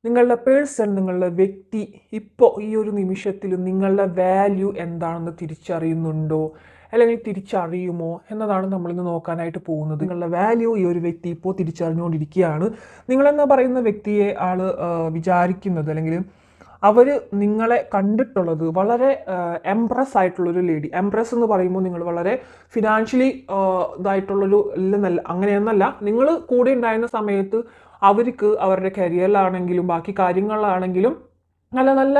നിങ്ങളുടെ പേഴ്സൺ, നിങ്ങളുടെ വ്യക്തി ഇപ്പോൾ ഈ ഒരു നിമിഷത്തിൽ നിങ്ങളുടെ വാല്യൂ എന്താണെന്ന് തിരിച്ചറിയുന്നുണ്ടോ, അല്ലെങ്കിൽ തിരിച്ചറിയുമോ എന്നതാണ് നമ്മളിന്ന് നോക്കാനായിട്ട് പോകുന്നത്. നിങ്ങളുടെ വാല്യൂ ഈ ഒരു വ്യക്തി ഇപ്പോൾ തിരിച്ചറിഞ്ഞുകൊണ്ടിരിക്കുകയാണ്. നിങ്ങളെന്ന് പറയുന്ന വ്യക്തിയെ വിചാരിക്കുന്നത്, അല്ലെങ്കിൽ അവർ നിങ്ങളെ കണ്ടിട്ടുള്ളത് വളരെ എംപ്രസ് ആയിട്ടുള്ളൊരു ലേഡി. എംപ്രസ് എന്ന് പറയുമ്പോൾ നിങ്ങൾ വളരെ ഫിനാൻഷ്യലി ഇതായിട്ടുള്ളൊരു ഇല്ലെന്നല്ല, അങ്ങനെയൊന്നല്ല. നിങ്ങൾ കൂടെ ഉണ്ടായിരുന്ന സമയത്ത് അവർക്ക് അവരുടെ കരിയറിലാണെങ്കിലും ബാക്കി കാര്യങ്ങളിലാണെങ്കിലും നല്ല നല്ല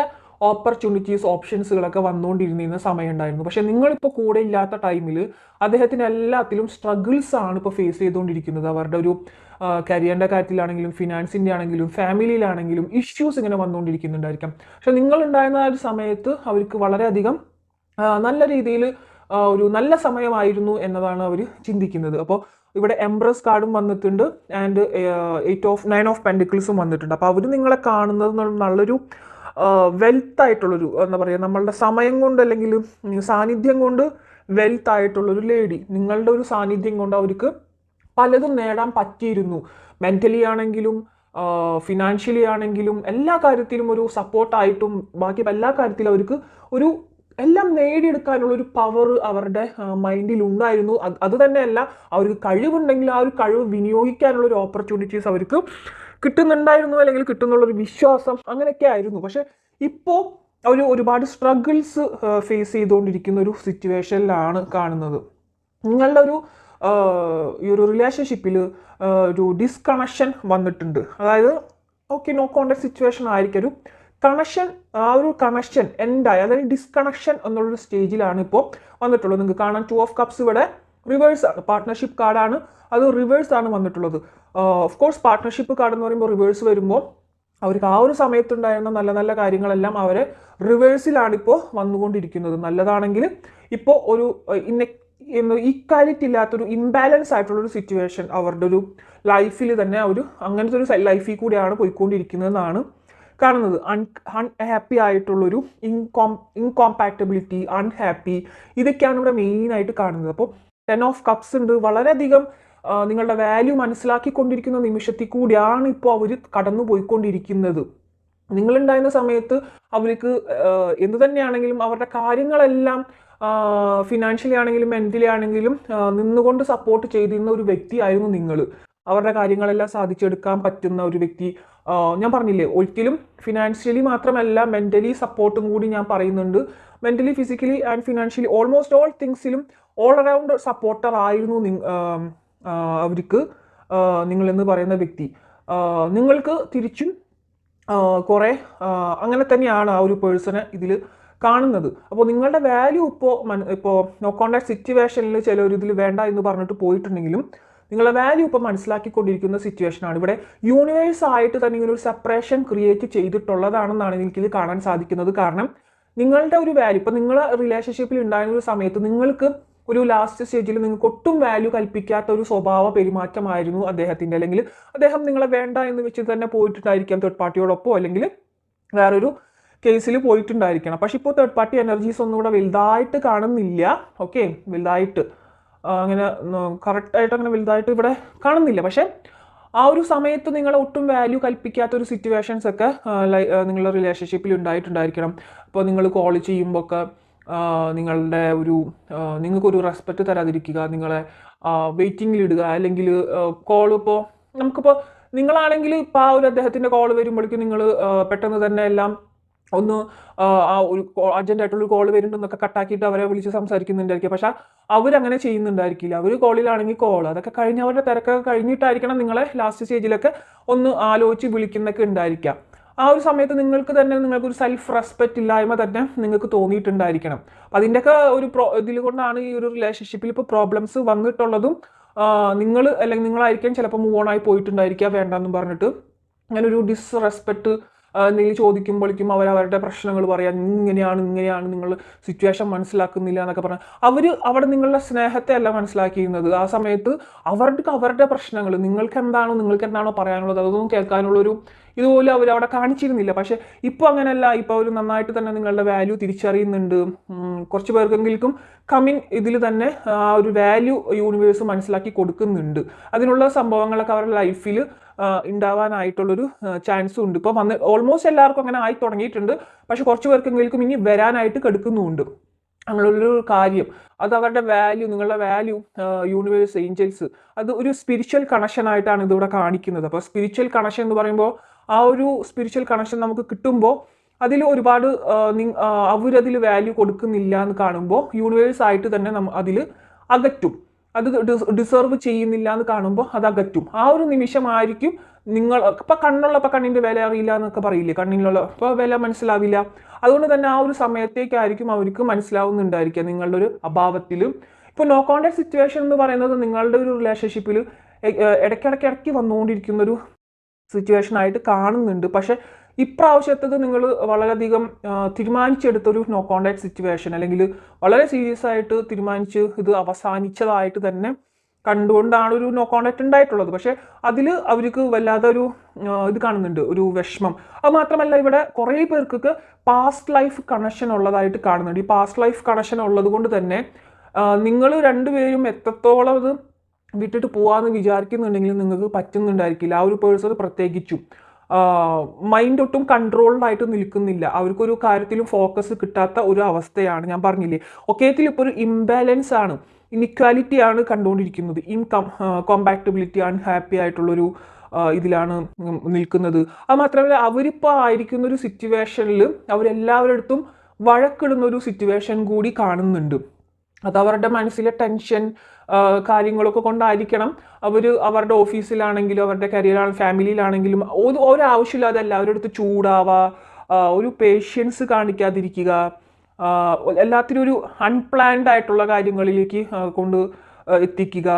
ഓപ്പർച്യൂണിറ്റീസ്, ഓപ്ഷൻസുകളൊക്കെ വന്നുകൊണ്ടിരുന്ന സമയം ഉണ്ടായിരുന്നു. പക്ഷെ നിങ്ങളിപ്പോൾ കൂടെ ഇല്ലാത്ത ടൈമിൽ അദ്ദേഹത്തിന് എല്ലാത്തിലും സ്ട്രഗിൾസ് ആണ് ഇപ്പോൾ ഫേസ് ചെയ്തുകൊണ്ടിരിക്കുന്നത്. അവരുടെ ഒരു കരിയറിൻ്റെ കാര്യത്തിലാണെങ്കിലും ഫിനാൻസിൻ്റെ ആണെങ്കിലും ഫാമിലിയിലാണെങ്കിലും ഇഷ്യൂസ് ഇങ്ങനെ വന്നുകൊണ്ടിരിക്കുന്നുണ്ടായിരിക്കാം. പക്ഷെ നിങ്ങളുണ്ടായിരുന്ന ആ ഒരു സമയത്ത് അവർക്ക് വളരെയധികം നല്ല രീതിയിൽ ഒരു നല്ല സമയമായിരുന്നു എന്നതാണ് അവർ ചിന്തിക്കുന്നത്. അപ്പോൾ ഇവിടെ എംപ്രസ് കാർഡും വന്നിട്ടുണ്ട് ആൻഡ് 9 ഓഫ് പെൻഡിക്കിൾസും വന്നിട്ടുണ്ട്. അപ്പോൾ അവർ നിങ്ങളെ കാണുന്നത് നല്ലൊരു വെൽത്ത് ആയിട്ടുള്ളൊരു, എന്താ പറയുക, നമ്മളുടെ സമയം കൊണ്ട് അല്ലെങ്കിൽ സാന്നിധ്യം കൊണ്ട് വെൽത്ത് ആയിട്ടുള്ളൊരു ലേഡി. നിങ്ങളുടെ ഒരു സാന്നിധ്യം കൊണ്ട് അവർക്ക് പലതും നേടാൻ പറ്റിയിരുന്നു. മെൻ്റലി ആണെങ്കിലും ഫിനാൻഷ്യലി ആണെങ്കിലും എല്ലാ കാര്യത്തിലും ഒരു സപ്പോർട്ടായിട്ടും ബാക്കി എല്ലാ കാര്യത്തിലും അവർക്ക് ഒരു എല്ലാം നേടിയെടുക്കാനുള്ളൊരു പവർ അവരുടെ മൈൻഡിൽ ഉണ്ടായിരുന്നു. അത് തന്നെയല്ല, അവർക്ക് കഴിവുണ്ടെങ്കിൽ ആ ഒരു കഴിവ് വിനിയോഗിക്കാനുള്ളൊരു ഓപ്പർച്യൂണിറ്റീസ് അവർക്ക് കിട്ടുന്നുണ്ടായിരുന്നു, അല്ലെങ്കിൽ കിട്ടുന്നുള്ളൊരു വിശ്വാസം അങ്ങനെയൊക്കെ ആയിരുന്നു. പക്ഷെ ഇപ്പോൾ അവർ ഒരുപാട് സ്ട്രഗിൾസ് ഫേസ് ചെയ്തുകൊണ്ടിരിക്കുന്ന ഒരു സിറ്റുവേഷനിലാണ് കാണുന്നത്. നിങ്ങളുടെ ഒരു ഈ ഒരു റിലേഷൻഷിപ്പിൽ ഒരു ഡിസ്കണക്ഷൻ വന്നിട്ടുണ്ട്. അതായത് ഓക്കെ, നോ കോണ്ടാക്ട് സിറ്റുവേഷൻ ആയിരിക്കും, ഒരു കണക്ഷൻ, ആ ഒരു കണക്ഷൻ എൻഡായി, അതായത് ഡിസ്കണക്ഷൻ എന്നുള്ളൊരു സ്റ്റേജിലാണ് ഇപ്പോൾ വന്നിട്ടുള്ളത്. നിങ്ങൾക്ക് കാണാൻ 2 ഓഫ് കപ്സ് ഇവിടെ റിവേഴ്സ് ആണ്, പാർട്ട്ണർഷിപ്പ് കാർഡാണ്, അത് റിവേഴ്സ് ആണ് വന്നിട്ടുള്ളത്. ഓഫ് കോഴ്സ് പാർട്ട്ണർഷിപ്പ് കാർഡ് എന്ന് പറയുമ്പോൾ റിവേഴ്സ് വരുമ്പോൾ അവർക്ക് ആ ഒരു സമയത്തുണ്ടായിരുന്ന നല്ല നല്ല കാര്യങ്ങളെല്ലാം അവരെ റിവേഴ്സിലാണ് ഇപ്പോൾ വന്നുകൊണ്ടിരിക്കുന്നത്. നല്ലതാണെങ്കിൽ ഇപ്പോൾ ഒരു ഈക്വാലിറ്റി ഇല്ലാത്തൊരു ഇംബാലൻസ് ആയിട്ടുള്ളൊരു സിറ്റുവേഷൻ അവരുടെ ഒരു ലൈഫിൽ തന്നെ അങ്ങനത്തെ ഒരു ലൈഫിൽ കൂടിയാണ് പോയിക്കൊണ്ടിരിക്കുന്നതെന്നാണ് കാണുന്നത്. അൺഹാപ്പി ആയിട്ടുള്ളൊരു ഇൻകോമ്പാക്റ്റബിലിറ്റി, അൺഹാപ്പി, ഇതൊക്കെയാണ് ഇവിടെ മെയിനായിട്ട് കാണുന്നത്. അപ്പോൾ 10 ഓഫ് കപ്സ് ഉണ്ട്. വളരെയധികം നിങ്ങളുടെ വാല്യൂ മനസ്സിലാക്കിക്കൊണ്ടിരിക്കുന്ന നിമിഷത്തിൽ കൂടിയാണ് ഇപ്പോൾ അവർ കടന്നു പോയിക്കൊണ്ടിരിക്കുന്നത്. നിങ്ങളുണ്ടായിരുന്ന സമയത്ത് അവർക്ക് എന്തു തന്നെയാണെങ്കിലും അവരുടെ കാര്യങ്ങളെല്ലാം ഫിനാൻഷ്യലി ആണെങ്കിലും മെൻ്റലി ആണെങ്കിലും നിന്നുകൊണ്ട് സപ്പോർട്ട് ചെയ്തിരുന്ന ഒരു വ്യക്തിയായിരുന്നു നിങ്ങൾ. അവരുടെ കാര്യങ്ങളെല്ലാം സാധിച്ചെടുക്കാൻ പറ്റുന്ന ഒരു വ്യക്തി. ഞാൻ പറഞ്ഞില്ലേ, ഒരിക്കലും ഫിനാൻഷ്യലി മാത്രമല്ല മെൻ്റലി സപ്പോർട്ടും കൂടി ഞാൻ പറയുന്നുണ്ട്. Mentally, physically and financially almost all തിങ്സിലും ഓൾ അറൗണ്ട് സപ്പോർട്ടർ ആയിരുന്നു അവർക്ക് നിങ്ങളെന്ന് പറയുന്ന വ്യക്തി. നിങ്ങൾക്ക് തിരിച്ചും കുറേ അങ്ങനെ തന്നെയാണ് ആ ഒരു പേഴ്സണെ ഇതിൽ കാണുന്നത്. അപ്പോൾ നിങ്ങളുടെ വാല്യൂ ഇപ്പോൾ നോ കോണ്ടാക്ട് സിറ്റുവേഷനിൽ ചിലർ ഇതിൽ വേണ്ട എന്ന് പറഞ്ഞിട്ട് പോയിട്ടുണ്ടെങ്കിലും നിങ്ങളുടെ വാല്യൂ ഇപ്പോൾ മനസ്സിലാക്കിക്കൊണ്ടിരിക്കുന്ന സിറ്റുവേഷനാണ്. ഇവിടെ യൂണിവേഴ്സ് ആയിട്ട് തന്നെ ഇങ്ങനെ ഒരു സെപ്പറേഷൻ ക്രിയേറ്റ് ചെയ്തിട്ടുള്ളതാണെന്നാണ് എനിക്കിത് കാണാൻ സാധിക്കുന്നത്. കാരണം നിങ്ങളുടെ ഒരു വാല്യൂ ഇപ്പോൾ നിങ്ങളെ റിലേഷൻഷിപ്പിൽ ഉണ്ടായിരുന്ന ഒരു സമയത്ത് നിങ്ങൾക്ക് ഒരു ലാസ്റ്റ് സ്റ്റേജിൽ നിങ്ങൾക്ക് ഒട്ടും വാല്യൂ കൽപ്പിക്കാത്ത ഒരു സ്വഭാവ പെരുമാറ്റമായിരുന്നു അദ്ദേഹത്തിൻ്റെ, അല്ലെങ്കിൽ അദ്ദേഹം നിങ്ങളെ വേണ്ട എന്ന് വെച്ച് തന്നെ പോയിട്ടുണ്ടായിരിക്കാം തേർഡ് പാർട്ടിയോടൊപ്പം, അല്ലെങ്കിൽ വേറൊരു കേസിൽ പോയിട്ടുണ്ടായിരിക്കണം. പക്ഷെ ഇപ്പോൾ തേർഡ് പാർട്ടി എനർജീസ് ഒന്നും കൂടെ വലുതായിട്ട് കാണുന്നില്ല. ഓക്കെ, വലുതായിട്ട് അങ്ങനെ കറക്റ്റായിട്ട് അങ്ങനെ വലുതായിട്ട് ഇവിടെ കാണുന്നില്ല. പക്ഷെ ആ ഒരു സമയത്ത് നിങ്ങളെ ഒട്ടും വാല്യൂ കൽപ്പിക്കാത്ത ഒരു സിറ്റുവേഷൻസ് ഒക്കെ നിങ്ങളുടെ റിലേഷൻഷിപ്പിൽ ഉണ്ടായിട്ടുണ്ടായിരിക്കണം. ഇപ്പോൾ നിങ്ങൾ കോൾ ചെയ്യുമ്പോൾ ഒക്കെ നിങ്ങളുടെ നിങ്ങൾക്കൊരു റെസ്പെക്റ്റ് തരാതിരിക്കുക, നിങ്ങളെ വെയിറ്റിങ്ങിലിടുക, അല്ലെങ്കിൽ കോൾ ഇപ്പോൾ നമുക്കിപ്പോൾ നിങ്ങളാണെങ്കിൽ ഇപ്പോൾ ആ ഒരു അദ്ദേഹത്തിൻ്റെ കോൾ വരുമ്പോഴേക്കും നിങ്ങൾ പെട്ടെന്ന് തന്നെ എല്ലാം ഒന്ന് ആ ഒരു അർജൻറ്റായിട്ടുള്ളൊരു കോൾ വരുന്നുണ്ടെന്നൊക്കെ കട്ടാക്കിയിട്ട് അവരെ വിളിച്ച് സംസാരിക്കുന്നുണ്ടായിരിക്കും. പക്ഷെ അവരങ്ങനെ ചെയ്യുന്നുണ്ടായിരിക്കില്ല. അവർ കോളിലാണെങ്കിൽ കോൾ, അതൊക്കെ കഴിഞ്ഞ് അവരുടെ തിരക്കൊക്കെ കഴിഞ്ഞിട്ടായിരിക്കണം നിങ്ങളെ ലാസ്റ്റ് സ്റ്റേജിലൊക്കെ ഒന്ന് ആലോചിച്ച് വിളിക്കുന്നൊക്കെ ഉണ്ടായിരിക്കാം. ആ ഒരു സമയത്ത് നിങ്ങൾക്കൊരു സെൽഫ് റെസ്പെക്റ്റ് ഇല്ലായ്മ തന്നെ നിങ്ങൾക്ക് തോന്നിയിട്ടുണ്ടായിരിക്കണം. അതിൻ്റെയൊക്കെ ഒരു ഇതിൽ കൊണ്ടാണ് ഈ ഒരു റിലേഷൻഷിപ്പിൽ ഇപ്പോൾ പ്രോബ്ലംസ് വന്നിട്ടുള്ളതും. നിങ്ങൾ അല്ലെങ്കിൽ നിങ്ങളായിരിക്കും ചിലപ്പോൾ മൂവ് ഓൺ ആയി പോയിട്ടുണ്ടായിരിക്കുക വേണ്ടെന്നും പറഞ്ഞിട്ട്. അങ്ങനെ ഒരു ഡിസ്റെസ്പെക്റ്റ് എന്തെങ്കിലും ചോദിക്കുമ്പോഴേക്കും അവരുടെ പ്രശ്നങ്ങൾ പറയാം, ഇങ്ങനെയാണ് നിങ്ങൾ സിറ്റുവേഷൻ മനസ്സിലാക്കുന്നില്ല എന്നൊക്കെ പറഞ്ഞാൽ അവിടെ നിങ്ങളുടെ സ്നേഹത്തെ അല്ല മനസ്സിലാക്കിയിരുന്നത്. ആ സമയത്ത് അവരുടെ പ്രശ്നങ്ങൾ നിങ്ങൾക്ക് എന്താണോ പറയാനുള്ളത് അതൊന്നും കേൾക്കാനുള്ളൊരു ഇതുപോലെ അവിടെ കാണിച്ചിരുന്നില്ല. പക്ഷെ ഇപ്പോൾ അങ്ങനെയല്ല. ഇപ്പോൾ അവർ നന്നായിട്ട് തന്നെ നിങ്ങളുടെ വാല്യൂ തിരിച്ചറിയുന്നുണ്ട്. കുറച്ച് പേർക്കെങ്കിലും ഇതിൽ തന്നെ ആ ഒരു വാല്യൂ യൂണിവേഴ്സ് മനസ്സിലാക്കി കൊടുക്കുന്നുണ്ട്. അതിനുള്ള സംഭവങ്ങളൊക്കെ അവരുടെ ലൈഫിൽ ഉണ്ടാവാനായിട്ടുള്ളൊരു ചാൻസും ഉണ്ട്. ഇപ്പോൾ ഓൾമോസ്റ്റ് എല്ലാവർക്കും അങ്ങനെ ആയി തുടങ്ങിയിട്ടുണ്ട്. പക്ഷെ കുറച്ച് പേർക്കെങ്കിലും ഇനി വരാനായിട്ട് കിടക്കുന്നുമുണ്ട്. അങ്ങനെയുള്ളൊരു കാര്യം അത് അവരുടെ വാല്യൂ, നിങ്ങളുടെ വാല്യൂ, യൂണിവേഴ്സ്, ഏഞ്ചൽസ്, അത് ഒരു സ്പിരിച്വൽ കണക്ഷൻ ആയിട്ടാണ് ഇതിവിടെ കാണിക്കുന്നത്. അപ്പോൾ സ്പിരിച്വൽ കണക്ഷൻ എന്ന് പറയുമ്പോൾ ആ ഒരു സ്പിരിച്വൽ കണക്ഷൻ നമുക്ക് കിട്ടുമ്പോൾ അതിൽ ഒരുപാട് അവരതിൽ വാല്യൂ കൊടുക്കുന്നില്ല എന്ന് കാണുമ്പോൾ യൂണിവേഴ്സ് ആയിട്ട് തന്നെ അതിൽ അകറ്റും. അത് ഡിസേർവ് ചെയ്യുന്നില്ല എന്ന് കാണുമ്പോൾ അത് അകറ്റും. ആ ഒരു നിമിഷമായിരിക്കും നിങ്ങൾ ഇപ്പം കണ്ണുള്ളപ്പോൾ കണ്ണിൻ്റെ വില അറിയില്ല എന്നൊക്കെ പറയില്ലേ, കണ്ണിനുള്ള ഇപ്പോൾ വില മനസ്സിലാവില്ല. അതുകൊണ്ട് തന്നെ ആ ഒരു സമയത്തേക്കായിരിക്കും അവർക്ക് മനസ്സിലാവുന്നുണ്ടായിരിക്കുക നിങ്ങളുടെ ഒരു അഭാവത്തിലും. ഇപ്പോൾ നോ കോണ്ടാക്ട് സിറ്റുവേഷൻ എന്ന് പറയുന്നത് നിങ്ങളുടെ ഒരു റിലേഷൻഷിപ്പിൽ ഇടയ്ക്കിടയ്ക്ക് വന്നുകൊണ്ടിരിക്കുന്നൊരു സിറ്റുവേഷൻ ആയിട്ട് കാണുന്നുണ്ട്. പക്ഷെ ഇപ്രാവശ്യത്തത് നിങ്ങൾ വളരെയധികം തീരുമാനിച്ചെടുത്തൊരു നോ കോണ്ടാക്ട് സിറ്റുവേഷൻ, അല്ലെങ്കിൽ വളരെ സീരിയസ് ആയിട്ട് തീരുമാനിച്ച് ഇത് അവസാനിച്ചതായിട്ട് തന്നെ കണ്ടുകൊണ്ടാണ് ഒരു നോ കോണ്ടാക്ട് ഉണ്ടായിട്ടുള്ളത്. പക്ഷെ അതിൽ അവർക്ക് വല്ലാതെ ഒരു ഇത് കാണുന്നുണ്ട്, ഒരു വിഷമം. അത് മാത്രമല്ല ഇവിടെ കുറേ പേർക്കൊക്കെ പാസ്റ്റ് ലൈഫ് കണക്ഷൻ ഉള്ളതായിട്ട് കാണുന്നുണ്ട്. ഈ പാസ്റ്റ് ലൈഫ് കണക്ഷൻ ഉള്ളത് കൊണ്ട് തന്നെ നിങ്ങൾ രണ്ടുപേരും എത്രത്തോളം അത് വിട്ടിട്ട് പോകാമെന്ന് വിചാരിക്കുന്നുണ്ടെങ്കിലും നിങ്ങൾക്ക് പറ്റുന്നുണ്ടായിരിക്കില്ല. ആ ഒരു പേഴ്സൺ പ്രത്യേകിച്ചും മൈൻഡ് ഒട്ടും കൺട്രോൾഡായിട്ട് നിൽക്കുന്നില്ല. അവർക്കൊരു കാര്യത്തിലും ഫോക്കസ് കിട്ടാത്ത ഒരു അവസ്ഥയാണ്. ഞാൻ പറഞ്ഞില്ലേ, ഒക്കേത്തിൽ ഇപ്പോൾ ഒരു ഇംബാലൻസ് ആണ്, ഇനിക്വാലിറ്റി ആണ് കണ്ടുകൊണ്ടിരിക്കുന്നത്. കോമ്പാക്റ്റബിലിറ്റി, അൺഹാപ്പി ആയിട്ടുള്ളൊരു ഇതിലാണ് നിൽക്കുന്നത്. അത് മാത്രമല്ല അവരിപ്പോൾ ആയിരിക്കുന്ന ഒരു സിറ്റുവേഷനിൽ അവരെല്ലാവരുടെ അടുത്തും വഴക്കിടുന്ന ഒരു സിറ്റുവേഷൻ കൂടി കാണുന്നുണ്ട്. അത് അവരുടെ മനസ്സിലെ ടെൻഷൻ കാര്യങ്ങളൊക്കെ കൊണ്ടായിരിക്കണം അവർ അവരുടെ ഓഫീസിലാണെങ്കിലും അവരുടെ കരിയറാണ് ഫാമിലിയിലാണെങ്കിലും ഒരാവശ്യമില്ലാതെ എല്ലാവരുടെ അടുത്ത് ചൂടാവുക, ഒരു പേഷ്യൻസ് കാണിക്കാതിരിക്കുക, എല്ലാത്തിനും ഒരു അൺപ്ലാൻഡ് ആയിട്ടുള്ള കാര്യങ്ങളിലേക്ക് കൊണ്ട് എത്തിക്കുക,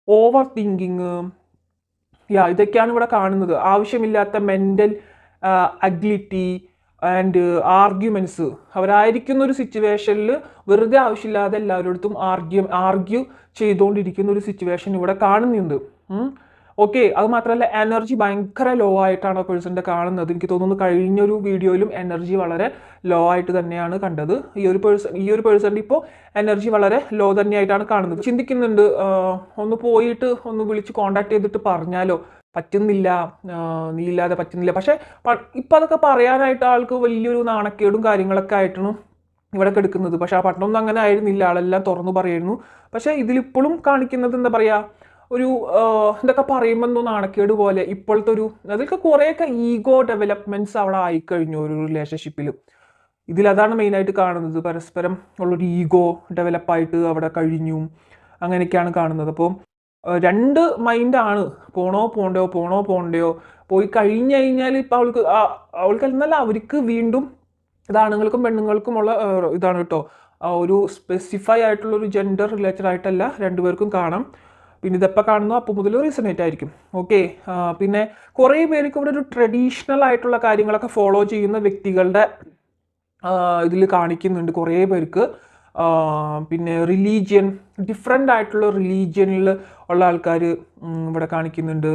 ഓവർ തിങ്കിങ്, ഇതൊക്കെയാണ് ഇവിടെ കാണുന്നത്. ആവശ്യമില്ലാത്ത മെൻ്റൽ അഗ്ലിറ്റി ആൻഡ് ആർഗ്യുമെൻറ്റ്സ്. അവരായിരിക്കുന്ന ഒരു സിറ്റുവേഷനിൽ വെറുതെ ആവശ്യമില്ലാതെ എല്ലാവരുടെ ആർഗ്യൂ ചെയ്തുകൊണ്ടിരിക്കുന്ന ഒരു സിറ്റുവേഷൻ ഇവിടെ കാണുന്നുണ്ട്. ഓക്കെ, അത് മാത്രമല്ല എനർജി ഭയങ്കര ലോ ആയിട്ടാണ് ആ പേഴ്സൻ്റെ കാണുന്നത്. എനിക്ക് തോന്നുന്നു കഴിഞ്ഞൊരു വീഡിയോയിലും എനർജി വളരെ ലോ ആയിട്ട് തന്നെയാണ് കണ്ടത്. ഈ ഒരു പേഴ്സൻ്റെ ഇപ്പോൾ എനർജി വളരെ ലോ തന്നെയായിട്ടാണ് കാണുന്നത്. ചിന്തിക്കുന്നുണ്ട്, ഒന്ന് പോയിട്ട് ഒന്ന് വിളിച്ച് കോണ്ടാക്ട് ചെയ്തിട്ട് പറഞ്ഞാലോ, പറ്റുന്നില്ല, നീ ഇല്ലാതെ പറ്റുന്നില്ല. പക്ഷെ ഇപ്പം അതൊക്കെ പറയാനായിട്ട് ആൾക്ക് വലിയൊരു നാണക്കേടും കാര്യങ്ങളൊക്കെ ആയിട്ടാണ് ഇവിടെ കിടക്കുന്നത്. പക്ഷെ ആ പട്ടണമൊന്നും അങ്ങനെ ആയിരുന്നില്ല, ആളെല്ലാം തുറന്നു പറയായിരുന്നു. പക്ഷെ ഇതിലിപ്പോഴും കാണിക്കുന്നത് എന്താ പറയുക, ഒരു എന്തൊക്കെ പറയുമ്പോൾ എന്തോ നാണക്കേട് പോലെ. ഇപ്പോഴത്തെ ഒരു അതൊക്കെ കുറേയൊക്കെ ഈഗോ ഡെവലപ്മെൻറ്റ്സ് അവിടെ ആയിക്കഴിഞ്ഞു ഒരു റിലേഷൻഷിപ്പിൽ. ഇതിലതാണ് മെയിനായിട്ട് കാണുന്നത്. പരസ്പരം ഉള്ളൊരു ഈഗോ ഡെവലപ്പായിട്ട് അവിടെ കഴിഞ്ഞു, അങ്ങനെയൊക്കെയാണ് കാണുന്നത്. അപ്പോൾ രണ്ട് മൈൻഡാണ്, പോണോ പോണ്ടയോ. പോയി കഴിഞ്ഞു കഴിഞ്ഞാൽ ഇപ്പം അവൾക്ക് എന്നല്ല അവർക്ക് വീണ്ടും ഇത് ആണുങ്ങൾക്കും പെണ്ണുങ്ങൾക്കുമുള്ള ഇതാണ് കേട്ടോ. ഒരു സ്പെസിഫൈ ആയിട്ടുള്ളൊരു ജെൻഡർ റിലേറ്റഡ് ആയിട്ടല്ല, രണ്ടുപേർക്കും കാണാം. പിന്നെ ഇതെപ്പോൾ കാണുന്നു അപ്പോൾ മുതൽ റീസണേറ്റ് ആയിരിക്കും. ഓക്കെ, പിന്നെ കുറേ പേർക്ക് ഇവിടെ ഒരു ട്രഡീഷണൽ ആയിട്ടുള്ള കാര്യങ്ങളൊക്കെ ഫോളോ ചെയ്യുന്ന വ്യക്തികളുടെ ഇതിൽ കാണിക്കുന്നുണ്ട് കുറേ പേർക്ക്. പിന്നെ റിലീജിയൻ, ഡിഫറെൻ്റ് ആയിട്ടുള്ള റിലീജിയനിൽ ഉള്ള ആൾക്കാർ ഇവിടെ കാണിക്കുന്നുണ്ട്.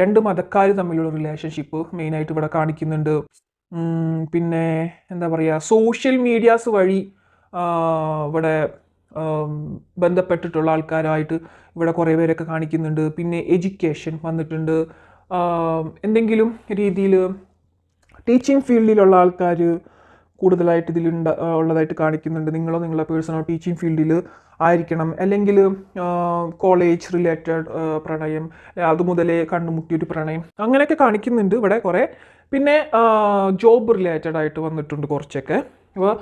രണ്ട് മതക്കാർ തമ്മിലുള്ള റിലേഷൻഷിപ്പ് മെയിനായിട്ട് ഇവിടെ കാണിക്കുന്നുണ്ട്. പിന്നെ എന്താ പറയുക, സോഷ്യൽ മീഡിയാസ് വഴി ഇവിടെ ബന്ധപ്പെട്ടിട്ടുള്ള ആൾക്കാരായിട്ട് ഇവിടെ കുറേ പേരൊക്കെ കാണിക്കുന്നുണ്ട്. പിന്നെ എഡ്യൂക്കേഷൻ വന്നിട്ടുണ്ട്. എന്തെങ്കിലും രീതിയിൽ ടീച്ചിങ് ഫീൽഡിലുള്ള ആൾക്കാർ കൂടുതലായിട്ട് ഉള്ളതായിട്ട് കാണിക്കുന്നുണ്ട്. നിങ്ങളുടെ പേഴ്സണോ ടീച്ചിങ് ഫീൽഡിൽ ആയിരിക്കണം, അല്ലെങ്കിൽ കോളേജ് റിലേറ്റഡ് പ്രണയം, അതുമുതലേ കണ്ടുമുട്ടിയൊരു പ്രണയം, അങ്ങനെയൊക്കെ കാണിക്കുന്നുണ്ട് ഇവിടെ കുറേ. പിന്നെ ജോബ് റിലേറ്റഡ് ആയിട്ട് വന്നിട്ടുണ്ട് കുറച്ചൊക്കെ. അപ്പോൾ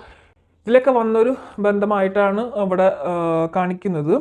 ഇതിലൊക്കെ വന്നൊരു ബന്ധമായിട്ടാണ് ഇവിടെ കാണിക്കുന്നത്.